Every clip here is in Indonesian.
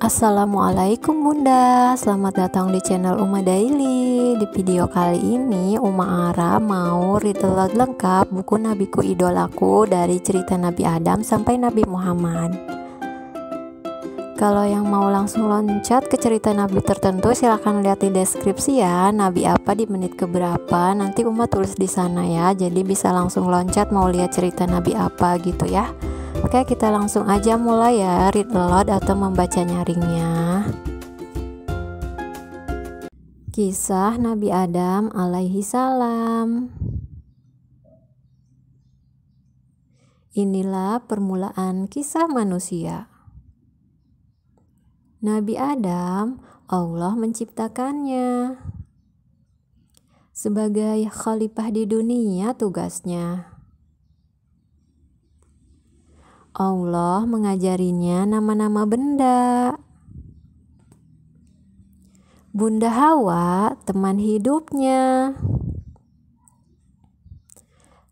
Assalamualaikum Bunda, selamat datang di channel Uma Daily. Di video kali ini Uma Ara mau read aloud lengkap buku Nabiku Idolaku dari cerita Nabi Adam sampai Nabi Muhammad. Kalau yang mau langsung loncat ke cerita Nabi tertentu silahkan lihat di deskripsi ya, Nabi apa di menit keberapa, nanti Uma tulis di sana ya, jadi bisa langsung loncat mau lihat cerita Nabi apa gitu ya. Oke, kita langsung aja mulai ya, read aloud atau membaca nyaringnya. Kisah Nabi Adam alaihi salam. Inilah permulaan kisah manusia. Nabi Adam, Allah menciptakannya. Sebagai khalifah di dunia tugasnya. Allah mengajarinya nama-nama benda. Bunda Hawa, teman hidupnya.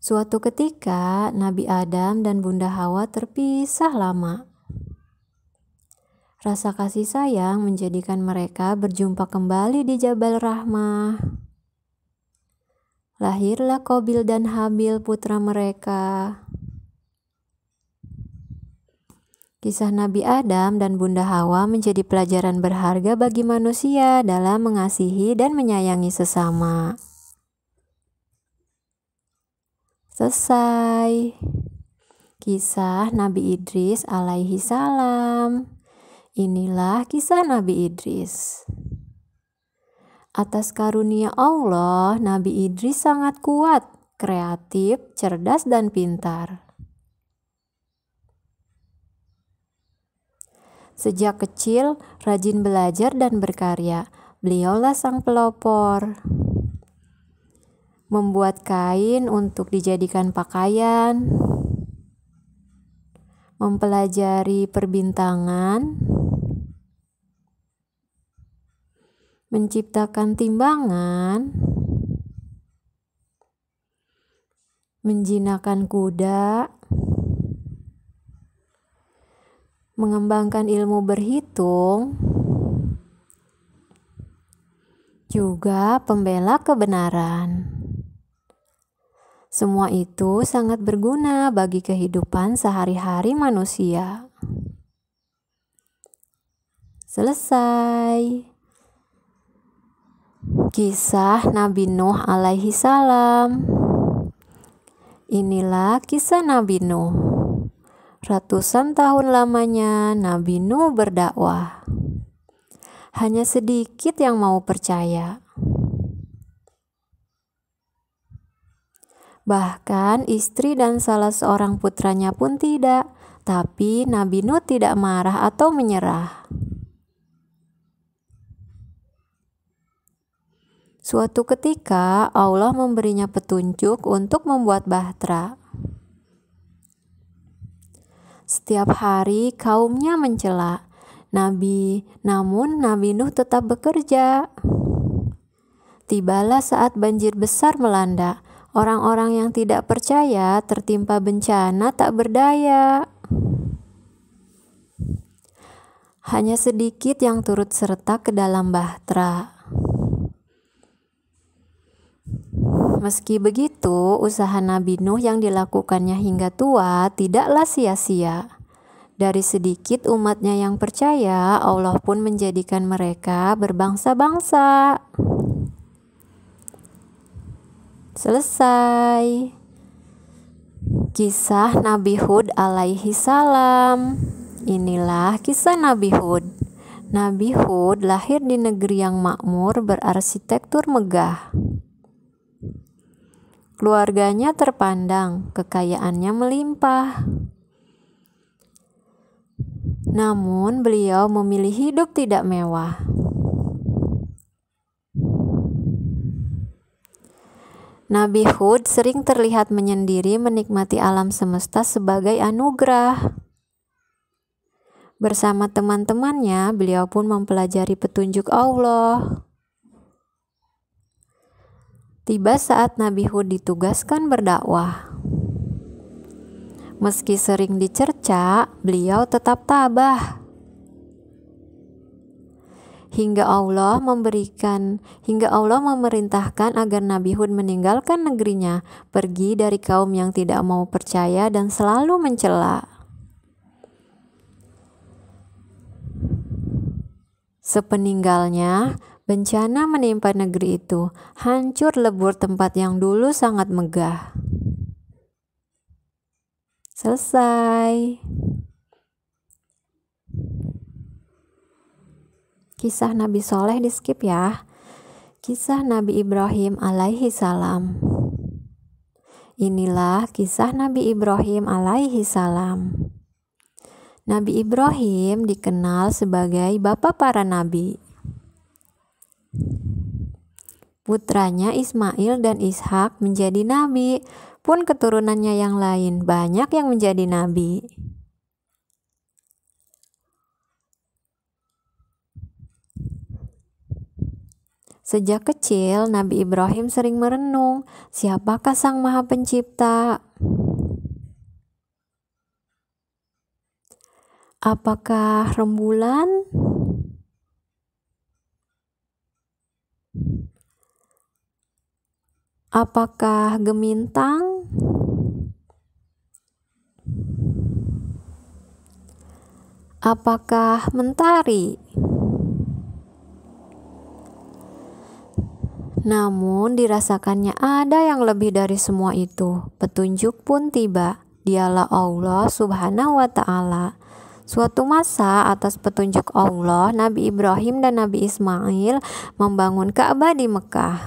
Suatu ketika, Nabi Adam dan Bunda Hawa terpisah lama. Rasa kasih sayang menjadikan mereka berjumpa kembali di Jabal Rahmah. Lahirlah Qabil dan Habil putra mereka. Kisah Nabi Adam dan Bunda Hawa menjadi pelajaran berharga bagi manusia dalam mengasihi dan menyayangi sesama. Selesai. Kisah Nabi Idris alaihi salam. Inilah kisah Nabi Idris. Atas karunia Allah, Nabi Idris sangat kuat, kreatif, cerdas, dan pintar. Sejak kecil, rajin belajar dan berkarya. Beliaulah sang pelopor. Membuat kain untuk dijadikan pakaian. Mempelajari perbintangan. Menciptakan timbangan. Menjinakkan kuda. Mengembangkan ilmu berhitung, juga pembela kebenaran. Semua itu sangat berguna bagi kehidupan sehari-hari manusia. Selesai. Kisah Nabi Nuh alaihi salam. Inilah kisah Nabi Nuh. Ratusan tahun lamanya Nabi Nuh berdakwah. Hanya sedikit yang mau percaya. Bahkan istri dan salah seorang putranya pun tidak. Tapi Nabi Nuh tidak marah atau menyerah. Suatu ketika Allah memberinya petunjuk untuk membuat bahtera. Setiap hari kaumnya mencela namun Nabi Nuh tetap bekerja. Tibalah saat banjir besar melanda. Orang-orang yang tidak percaya tertimpa bencana tak berdaya. Hanya sedikit yang turut serta ke dalam bahtera. Meski begitu, usaha Nabi Nuh yang dilakukannya hingga tua tidaklah sia-sia. Dari sedikit umatnya yang percaya, Allah pun menjadikan mereka berbangsa-bangsa. Selesai. Kisah Nabi Hud alaihi salam. Inilah kisah Nabi Hud. Nabi Hud lahir di negeri yang makmur berarsitektur megah. Keluarganya terpandang, kekayaannya melimpah. Namun beliau memilih hidup tidak mewah. Nabi Hud sering terlihat menyendiri menikmati alam semesta sebagai anugerah. Bersama teman-temannya, beliau pun mempelajari petunjuk Allah. Tiba saat Nabi Hud ditugaskan berdakwah. Meski sering dicerca, beliau tetap tabah. hingga Allah memerintahkan agar Nabi Hud meninggalkan negerinya, pergi dari kaum yang tidak mau percaya dan selalu mencela. Sepeninggalnya, bencana menimpa negeri itu, hancur lebur tempat yang dulu sangat megah. Selesai. Kisah Nabi Soleh di skip ya. Kisah Nabi Ibrahim alaihi salam. Inilah kisah Nabi Ibrahim alaihi salam. Nabi Ibrahim dikenal sebagai bapak para nabi. Putranya Ismail dan Ishak menjadi nabi, pun keturunannya yang lain banyak yang menjadi nabi. Sejak kecil, Nabi Ibrahim sering merenung, siapakah Sang Maha Pencipta? Apakah rembulan? Apakah gemintang? Apakah mentari? Namun dirasakannya ada yang lebih dari semua itu. Petunjuk pun tiba. Dialah Allah Subhanahu wa Ta'ala. Suatu masa atas petunjuk Allah, Nabi Ibrahim dan Nabi Ismail membangun Ka'bah di Mekah.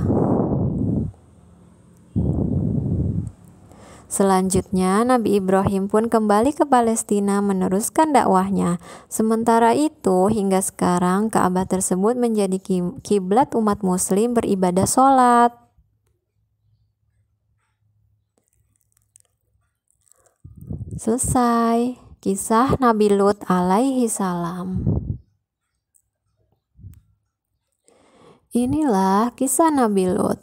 Selanjutnya, Nabi Ibrahim pun kembali ke Palestina meneruskan dakwahnya. Sementara itu, hingga sekarang Ka'bah tersebut menjadi kiblat umat muslim beribadah sholat. Selesai. Kisah Nabi Lut alaihi salam. Inilah kisah Nabi Lut.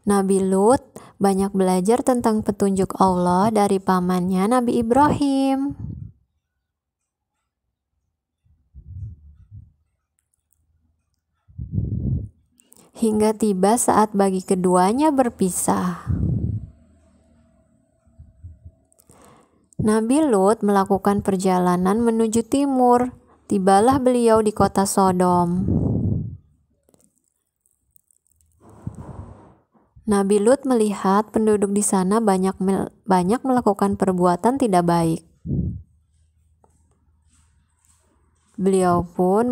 Nabi Lut banyak belajar tentang petunjuk Allah dari pamannya Nabi Ibrahim. Hingga tiba saat bagi keduanya berpisah. Nabi Lut melakukan perjalanan menuju timur. Tibalah beliau di kota Sodom. Nabi Lut melihat penduduk di sana banyak melakukan perbuatan tidak baik. Beliau pun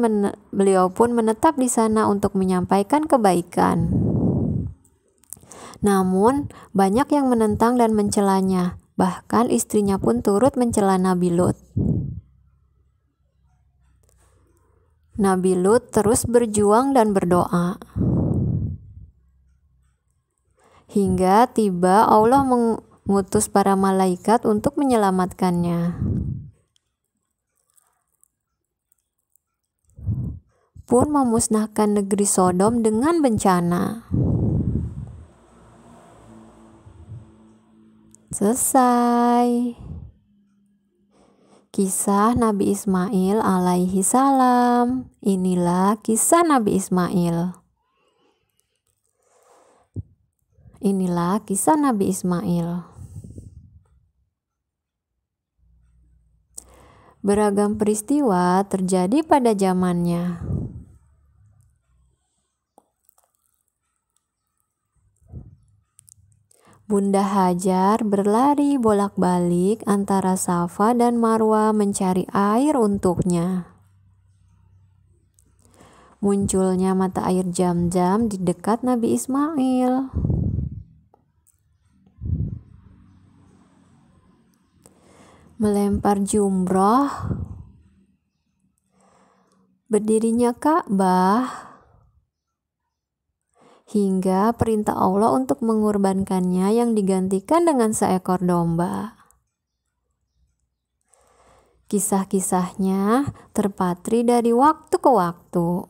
menetap di sana untuk menyampaikan kebaikan. Namun, banyak yang menentang dan mencelanya. Bahkan istrinya pun turut mencela Nabi Lut. Nabi Lut terus berjuang dan berdoa. Hingga tiba Allah mengutus para malaikat untuk menyelamatkannya. Pun memusnahkan negeri Sodom dengan bencana. Selesai. Kisah Nabi Ismail alaihi salam. Inilah kisah Nabi Ismail. Inilah kisah Nabi Ismail. Beragam peristiwa terjadi pada zamannya. Bunda Hajar berlari bolak-balik antara Safa dan Marwa mencari air untuknya. Munculnya mata air Zam-Zam di dekat Nabi Ismail. Melempar jumroh, berdirinya Ka'bah, hingga perintah Allah untuk mengorbankannya yang digantikan dengan seekor domba. Kisah-kisahnya terpatri dari waktu ke waktu.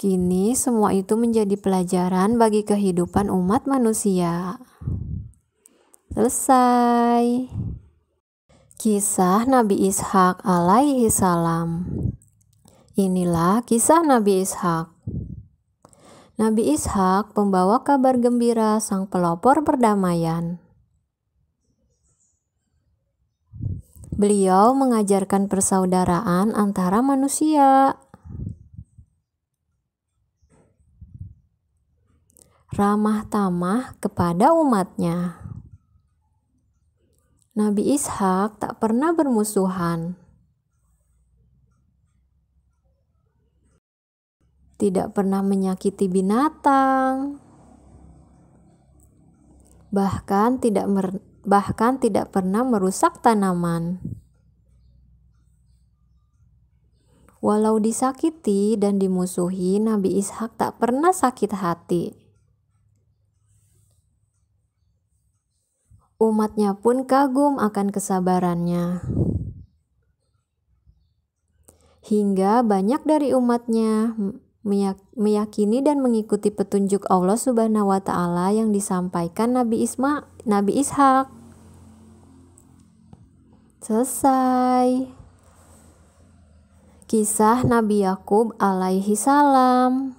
Kini semua itu menjadi pelajaran bagi kehidupan umat manusia. Selesai. Kisah Nabi Ishak alaihi salam. Inilah kisah Nabi Ishak. Nabi Ishak pembawa kabar gembira, sang pelopor perdamaian. Beliau mengajarkan persaudaraan antara manusia. Ramah tamah kepada umatnya. Nabi Ishak tak pernah bermusuhan. Tidak pernah menyakiti binatang. Bahkan tidak pernah merusak tanaman. Walau disakiti dan dimusuhi, Nabi Ishak tak pernah sakit hati. Umatnya pun kagum akan kesabarannya. Hingga banyak dari umatnya meyakini dan mengikuti petunjuk Allah Subhanahu wa Ta'ala yang disampaikan Nabi Ishak. Selesai. Kisah Nabi Yakub alaihi salam.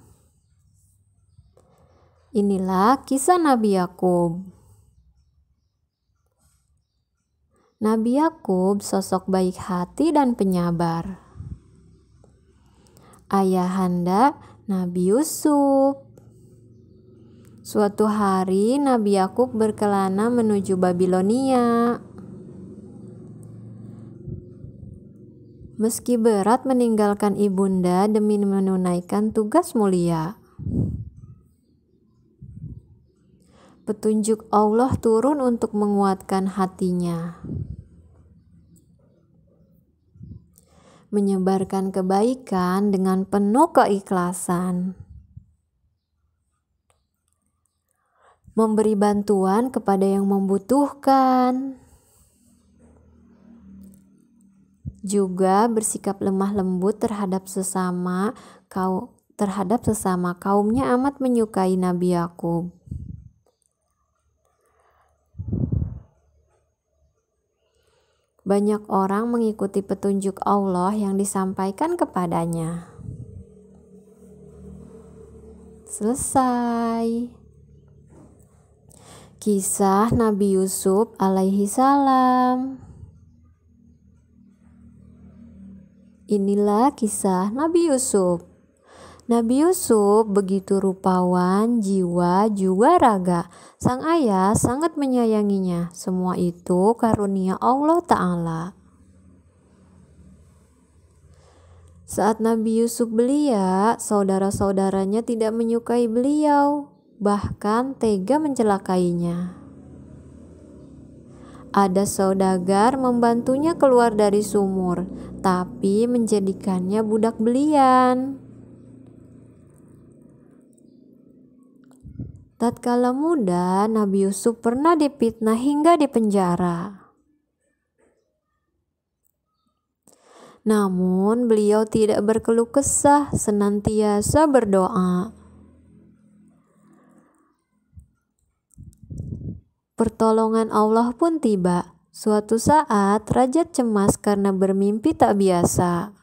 Inilah kisah Nabi Yakub. Nabi Yakub sosok baik hati dan penyabar. Ayahanda Nabi Yusuf. Suatu hari Nabi Yakub berkelana menuju Babilonia. Meski berat meninggalkan ibunda demi menunaikan tugas mulia. Petunjuk Allah turun untuk menguatkan hatinya. Menyebarkan kebaikan dengan penuh keikhlasan. Memberi bantuan kepada yang membutuhkan. Juga bersikap lemah lembut terhadap sesama kaumnya amat menyukai Nabi Yakub. Banyak orang mengikuti petunjuk Allah yang disampaikan kepadanya. Selesai. Kisah Nabi Yusuf alaihi salam. Inilah kisah Nabi Yusuf. Nabi Yusuf begitu rupawan, jiwa juga raga. Sang ayah sangat menyayanginya. Semua itu karunia Allah Ta'ala. Saat Nabi Yusuf belia, saudara-saudaranya tidak menyukai beliau, bahkan tega mencelakainya. Ada saudagar membantunya keluar dari sumur, tapi menjadikannya budak belian. Tatkala muda, Nabi Yusuf pernah difitnah hingga dipenjara. Namun beliau tidak berkeluh kesah, senantiasa berdoa. Pertolongan Allah pun tiba. Suatu saat raja cemas karena bermimpi tak biasa.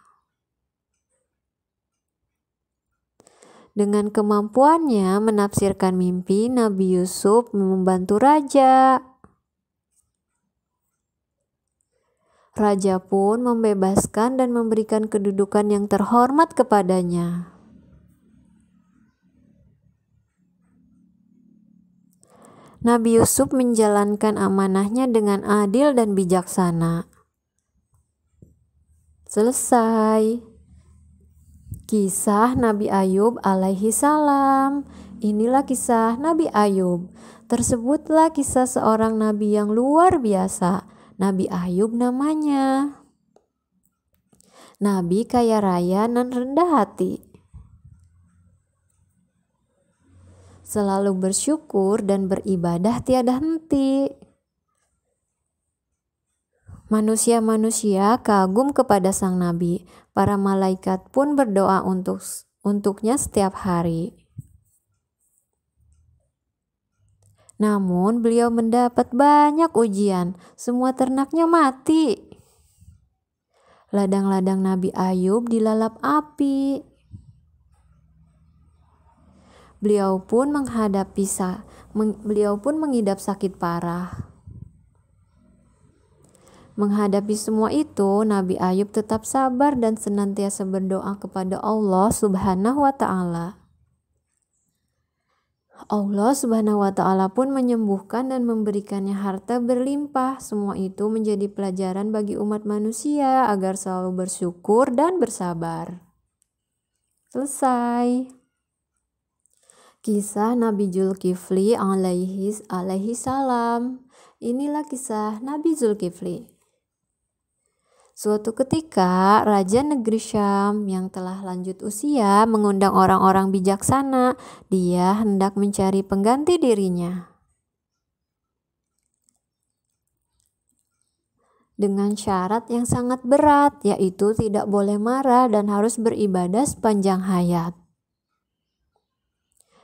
Dengan kemampuannya menafsirkan mimpi, Nabi Yusuf membantu raja. Raja pun membebaskan dan memberikan kedudukan yang terhormat kepadanya. Nabi Yusuf menjalankan amanahnya dengan adil dan bijaksana. Selesai. Kisah Nabi Ayub alaihi salam. Inilah kisah Nabi Ayub. Tersebutlah kisah seorang nabi yang luar biasa. Nabi Ayub namanya. Nabi kaya raya dan rendah hati. Selalu bersyukur dan beribadah tiada henti. Manusia-manusia kagum kepada sang nabi. Para malaikat pun berdoa untuknya setiap hari. Namun beliau mendapat banyak ujian. Semua ternaknya mati. Ladang-ladang Nabi Ayub dilalap api. Beliau pun mengidap sakit parah. Menghadapi semua itu, Nabi Ayub tetap sabar dan senantiasa berdoa kepada Allah Subhanahu wa Ta'ala. Allah Subhanahu wa Ta'ala pun menyembuhkan dan memberikannya harta berlimpah. Semua itu menjadi pelajaran bagi umat manusia agar selalu bersyukur dan bersabar. Selesai. Kisah Nabi Zulkifli alaihi salam. Inilah kisah Nabi Zulkifli. Suatu ketika, Raja Negeri Syam yang telah lanjut usia mengundang orang-orang bijaksana. Dia hendak mencari pengganti dirinya. Dengan syarat yang sangat berat, yaitu tidak boleh marah dan harus beribadah sepanjang hayat.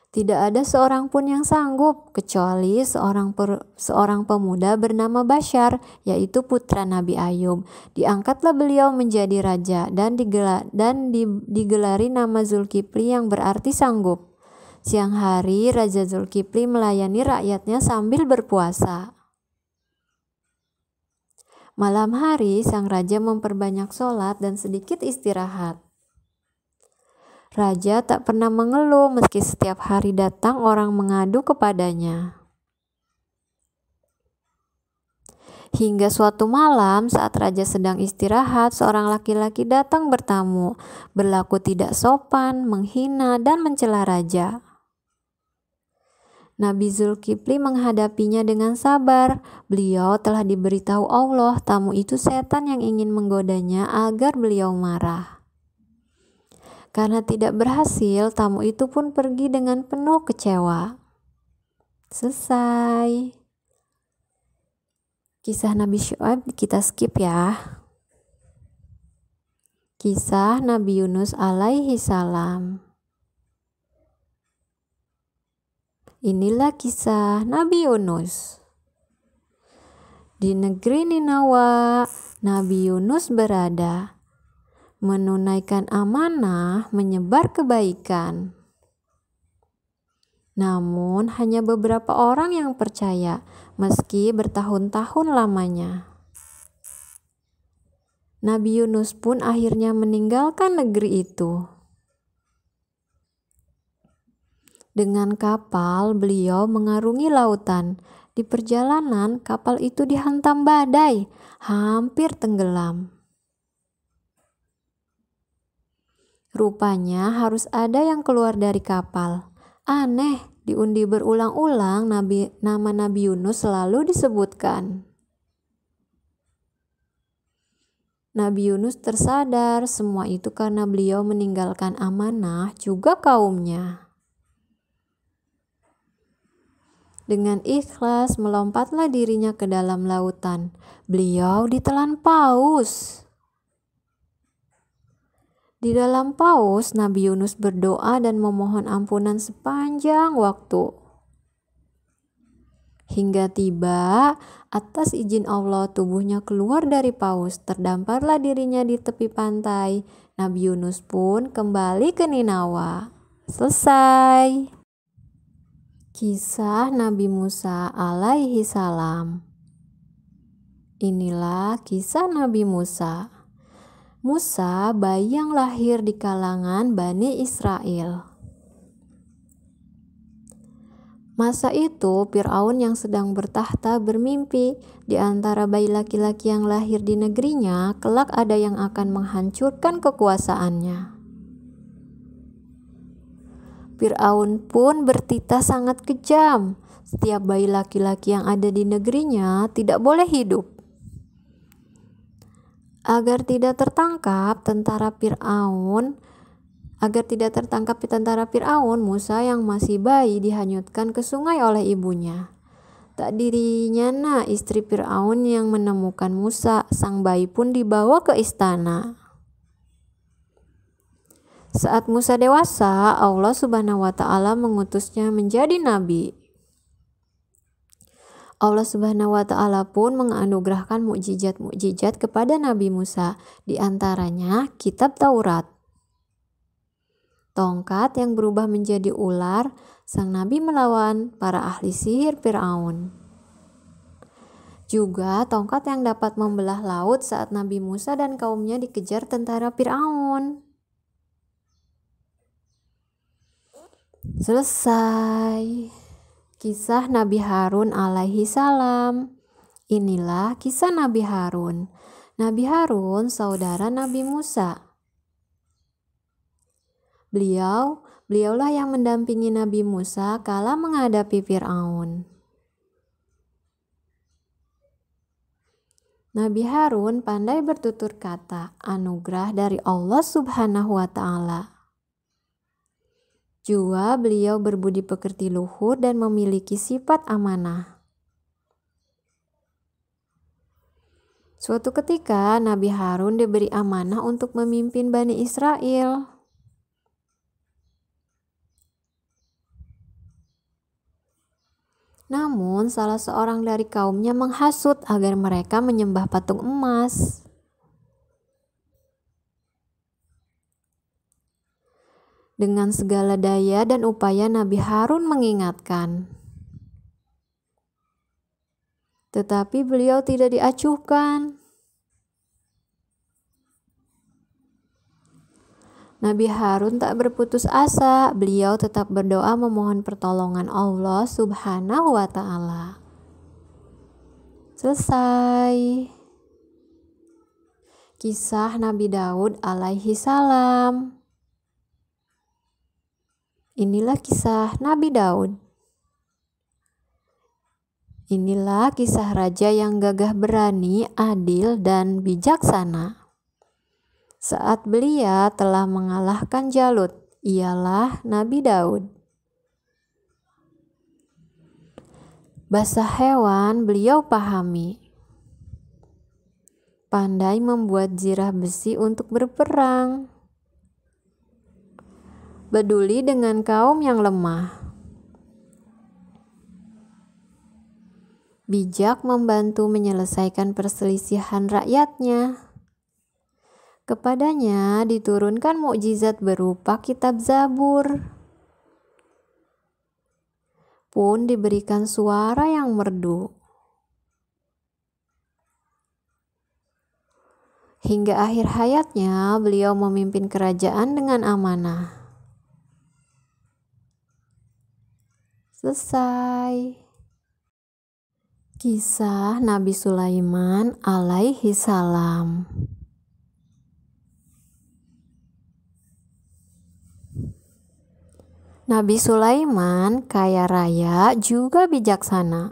Tidak ada seorang pun yang sanggup, kecuali seorang pemuda bernama Bashar, yaitu putra Nabi Ayub. Diangkatlah beliau menjadi raja dan digelari nama Zulkifli yang berarti sanggup. Siang hari, Raja Zulkifli melayani rakyatnya sambil berpuasa. Malam hari, sang raja memperbanyak sholat dan sedikit istirahat. Raja tak pernah mengeluh meski setiap hari datang orang mengadu kepadanya. Hingga suatu malam saat raja sedang istirahat, seorang laki-laki datang bertamu, berlaku tidak sopan, menghina, dan mencela raja. Nabi Zulkifli menghadapinya dengan sabar. Beliau telah diberitahu Allah tamu itu setan yang ingin menggodanya agar beliau marah. Karena tidak berhasil, tamu itu pun pergi dengan penuh kecewa. Selesai. Kisah Nabi Syuaib kita skip ya. Kisah Nabi Yunus alaihi salam. Inilah kisah Nabi Yunus. Di negeri Ninawa, Nabi Yunus berada. Menunaikan amanah, menyebar kebaikan. Namun hanya beberapa orang yang percaya, meski bertahun-tahun lamanya. Nabi Yunus pun akhirnya meninggalkan negeri itu. Dengan kapal, beliau mengarungi lautan. Di perjalanan, kapal itu dihantam badai, hampir tenggelam. Rupanya harus ada yang keluar dari kapal. Aneh, diundi berulang-ulang nama Nabi Yunus selalu disebutkan. Nabi Yunus tersadar semua itu karena beliau meninggalkan amanah juga kaumnya. Dengan ikhlas melompatlah dirinya ke dalam lautan. Beliau ditelan paus. Di dalam paus, Nabi Yunus berdoa dan memohon ampunan sepanjang waktu. Hingga tiba, atas izin Allah tubuhnya keluar dari paus, terdamparlah dirinya di tepi pantai. Nabi Yunus pun kembali ke Ninawa. Selesai. Kisah Nabi Musa alaihi salam. Inilah kisah Nabi Musa. Musa, bayi yang lahir di kalangan Bani Israel. Masa itu, Fir'aun yang sedang bertahta bermimpi, di antara bayi laki-laki yang lahir di negerinya, kelak ada yang akan menghancurkan kekuasaannya. Fir'aun pun bertitah sangat kejam. Setiap bayi laki-laki yang ada di negerinya tidak boleh hidup. Agar tidak tertangkap tentara Fir'aun, Musa yang masih bayi dihanyutkan ke sungai oleh ibunya. Tak dirinya istri Fir'aun yang menemukan Musa, sang bayi pun dibawa ke istana. Saat Musa dewasa, Allah Subhanahu wa Ta'ala mengutusnya menjadi nabi. Allah Subhanahu wa Ta'ala pun menganugerahkan mukjizat-mukjizat kepada Nabi Musa, di antaranya kitab Taurat. Tongkat yang berubah menjadi ular, sang nabi melawan para ahli sihir Firaun. Juga tongkat yang dapat membelah laut saat Nabi Musa dan kaumnya dikejar tentara Firaun. Selesai. Kisah Nabi Harun alaihi salam. Inilah kisah Nabi Harun. Nabi Harun saudara Nabi Musa. Beliaulah yang mendampingi Nabi Musa kala menghadapi Firaun. Nabi Harun pandai bertutur kata, anugerah dari Allah Subhanahu wa Ta'ala. Juga beliau berbudi pekerti luhur dan memiliki sifat amanah. Suatu ketika Nabi Harun diberi amanah untuk memimpin Bani Israel. Namun salah seorang dari kaumnya menghasut agar mereka menyembah patung emas. Dengan segala daya dan upaya Nabi Harun mengingatkan. Tetapi beliau tidak diacuhkan. Nabi Harun tak berputus asa, beliau tetap berdoa memohon pertolongan Allah Subhanahu wa Ta'ala. Selesai. Kisah Nabi Daud alaihi salam. Inilah kisah Nabi Daud. Inilah kisah raja yang gagah berani, adil, dan bijaksana. Saat beliau telah mengalahkan Jalut, ialah Nabi Daud. Bahasa hewan beliau pahami. Pandai membuat zirah besi untuk berperang. Peduli dengan kaum yang lemah. Bijak membantu menyelesaikan perselisihan rakyatnya. Kepadanya diturunkan mukjizat berupa kitab Zabur. Pun diberikan suara yang merdu. Hingga akhir hayatnya beliau memimpin kerajaan dengan amanah. Selesai. Kisah Nabi Sulaiman alaihi salam. Nabi Sulaiman kaya raya juga bijaksana.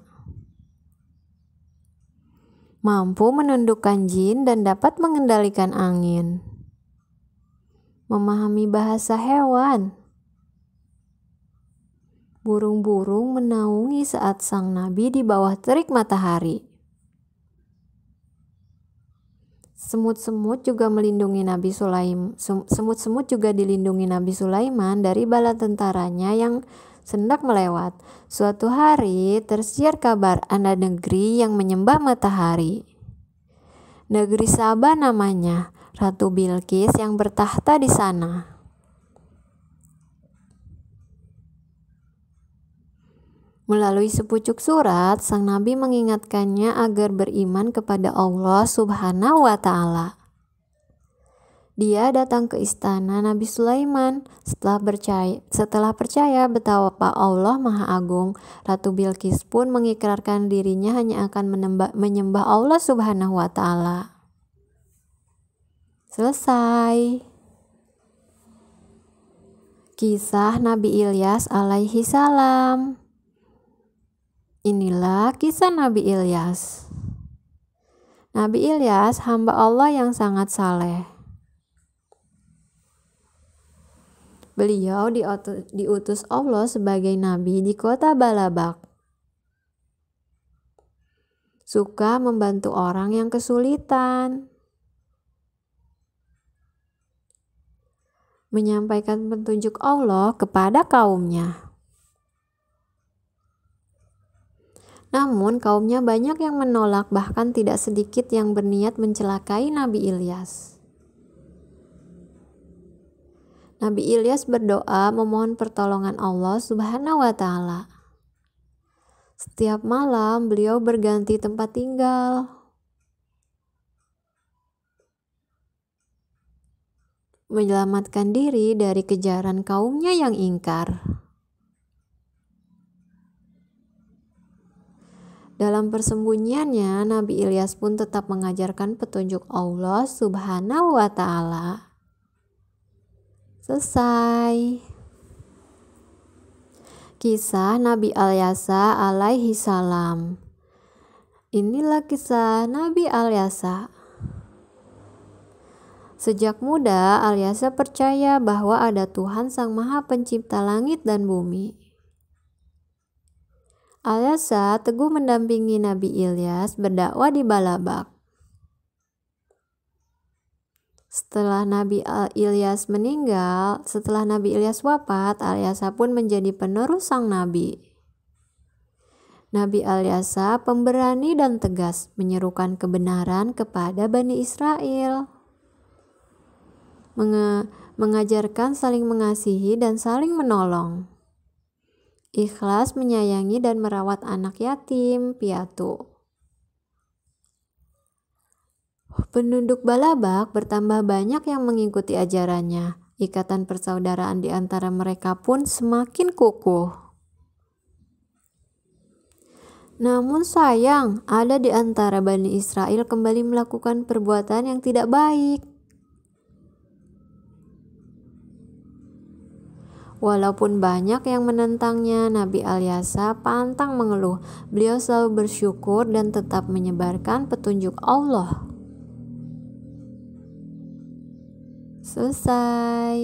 Mampu menundukkan jin dan dapat mengendalikan angin. Memahami bahasa hewan. Burung-burung menaungi saat sang nabi di bawah terik matahari. Semut-semut juga melindungi Nabi Sulaiman. Semut-semut juga dilindungi Nabi Sulaiman dari bala tentaranya yang hendak melewat. Suatu hari tersiar kabar ada negeri yang menyembah matahari. Negeri Saba namanya. Ratu Bilqis yang bertahta di sana. Melalui sepucuk surat, sang nabi mengingatkannya agar beriman kepada Allah Subhanahu wa Ta'ala. Dia datang ke istana Nabi Sulaiman. Setelah percaya betapa Allah Maha Agung, Ratu Bilqis pun mengikrarkan dirinya hanya akan menyembah Allah Subhanahu wa Ta'ala. Selesai. Kisah Nabi Ilyas alaihi salam. Inilah kisah Nabi Ilyas. Nabi Ilyas hamba Allah yang sangat saleh. Beliau diutus Allah sebagai nabi di kota Balabak. Suka membantu orang yang kesulitan. Menyampaikan petunjuk Allah kepada kaumnya. Namun kaumnya banyak yang menolak, bahkan tidak sedikit yang berniat mencelakai Nabi Ilyas. Nabi Ilyas berdoa memohon pertolongan Allah Subhanahu wa Ta'ala. Setiap malam beliau berganti tempat tinggal, menyelamatkan diri dari kejaran kaumnya yang ingkar. Dalam persembunyiannya, Nabi Ilyas pun tetap mengajarkan petunjuk Allah Subhanahu wa Ta'ala. Selesai. Kisah Nabi Alyasa alaihi salam. Inilah kisah Nabi Alyasa. Sejak muda, Alyasa percaya bahwa ada Tuhan Sang Maha Pencipta langit dan bumi. Alyasa teguh mendampingi Nabi Ilyas berdakwah di Balabak. Setelah Nabi Ilyas wafat, Alyasa pun menjadi penerus sang nabi. Nabi Alyasa pemberani dan tegas menyerukan kebenaran kepada Bani Israel. Mengajarkan saling mengasihi dan saling menolong. Ikhlas menyayangi dan merawat anak yatim piatu. Penduduk Balabak bertambah banyak yang mengikuti ajarannya. Ikatan persaudaraan di antara mereka pun semakin kukuh. Namun sayang, ada di antara Bani Israel kembali melakukan perbuatan yang tidak baik. Walaupun banyak yang menentangnya, Nabi Alyasa pantang mengeluh. Beliau selalu bersyukur dan tetap menyebarkan petunjuk Allah. Selesai.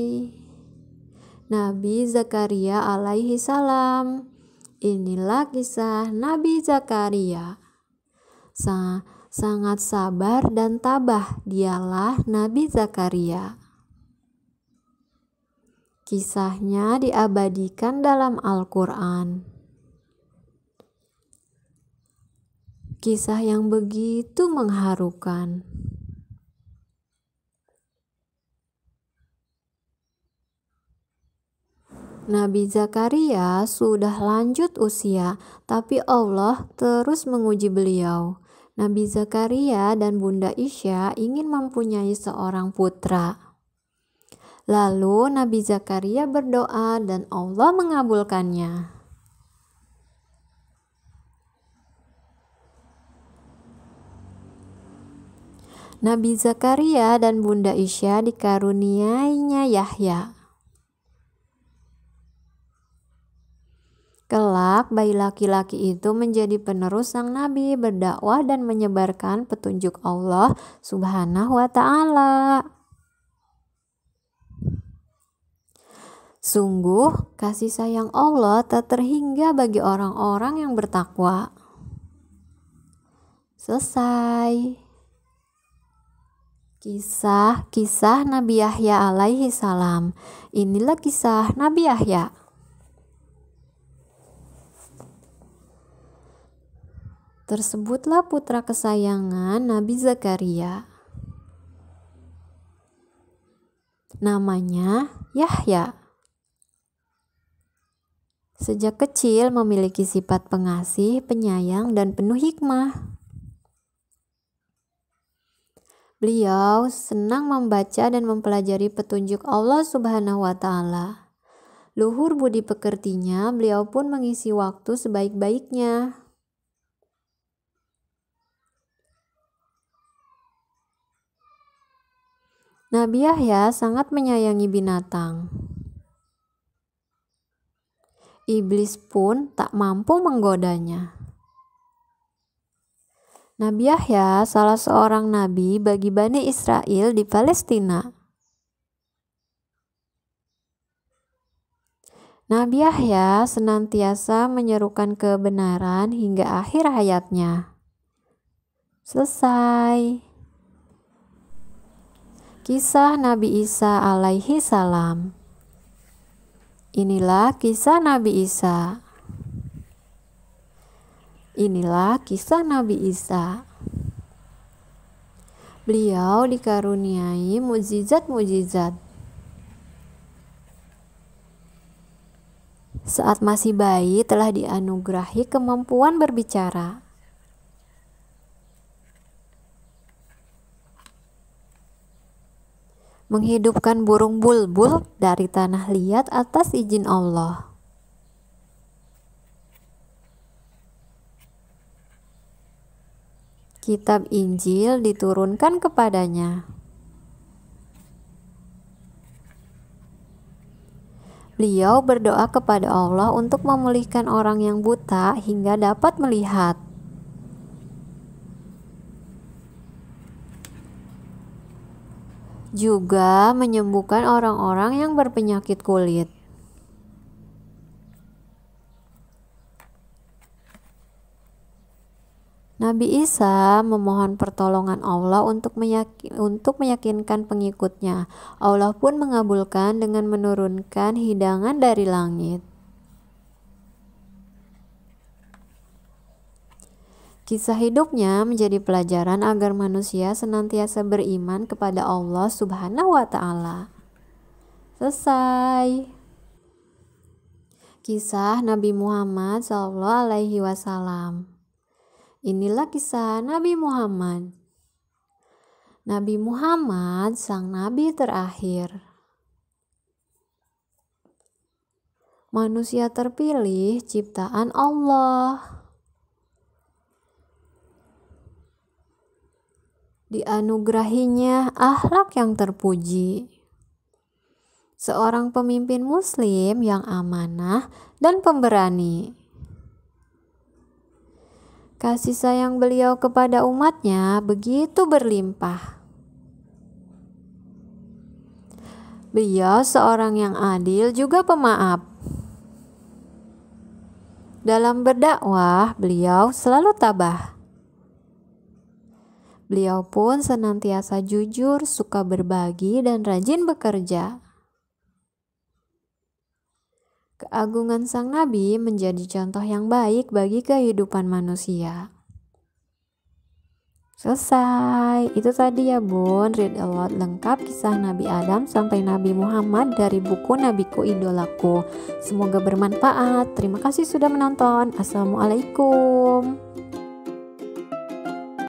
Nabi Zakaria alaihi salam. Inilah kisah Nabi Zakaria. Sangat sabar dan tabah dialah Nabi Zakaria. Kisahnya diabadikan dalam Al-Quran. Kisah yang begitu mengharukan. Nabi Zakaria sudah lanjut usia, tapi Allah terus menguji beliau. Nabi Zakaria dan Bunda Isya ingin mempunyai seorang putra. Lalu Nabi Zakaria berdoa dan Allah mengabulkannya. Nabi Zakaria dan Bunda Isya dikaruniainya Yahya. Kelak bayi laki-laki itu menjadi penerus sang nabi, berdakwah dan menyebarkan petunjuk Allah Subhanahu wa Ta'ala. Sungguh kasih sayang Allah tak terhingga bagi orang-orang yang bertakwa. Selesai. Kisah Nabi Yahya alaihi salam. Inilah kisah Nabi Yahya. Tersebutlah putra kesayangan Nabi Zakaria. Namanya Yahya. Sejak kecil memiliki sifat pengasih, penyayang, dan penuh hikmah. Beliau senang membaca dan mempelajari petunjuk Allah Subhanahu wa Ta'ala. Luhur budi pekertinya, beliau pun mengisi waktu sebaik-baiknya. Nabi Yahya sangat menyayangi binatang. Iblis pun tak mampu menggodanya. Nabi Yahya salah seorang nabi bagi Bani Israel di Palestina. Nabi Yahya senantiasa menyerukan kebenaran hingga akhir hayatnya. Selesai. Kisah Nabi Isa alaihi salam. Inilah kisah Nabi Isa. Inilah kisah Nabi Isa. Beliau dikaruniai mukjizat-mukjizat. Saat masih bayi telah dianugerahi kemampuan berbicara. Menghidupkan burung bulbul dari tanah liat atas izin Allah. Kitab Injil diturunkan kepadanya. Beliau berdoa kepada Allah untuk memulihkan orang yang buta hingga dapat melihat. Juga menyembuhkan orang-orang yang berpenyakit kulit. Nabi Isa memohon pertolongan Allah untuk meyakinkan pengikutnya. Allah pun mengabulkan dengan menurunkan hidangan dari langit. Kisah hidupnya menjadi pelajaran agar manusia senantiasa beriman kepada Allah Subhanahu wa Ta'ala. Selesai. Kisah Nabi Muhammad SAW. Inilah kisah Nabi Muhammad. Nabi Muhammad, sang nabi terakhir. Manusia terpilih ciptaan Allah. Dianugerahinya akhlak yang terpuji. Seorang pemimpin muslim yang amanah dan pemberani. Kasih sayang beliau kepada umatnya begitu berlimpah. Beliau seorang yang adil juga pemaaf. Dalam berdakwah, beliau selalu tabah. Beliau pun senantiasa jujur, suka berbagi, dan rajin bekerja. Keagungan sang nabi menjadi contoh yang baik bagi kehidupan manusia. Selesai. Itu tadi ya bun, read aloud lengkap kisah Nabi Adam sampai Nabi Muhammad dari buku Nabiku Idolaku. Semoga bermanfaat. Terima kasih sudah menonton. Assalamualaikum.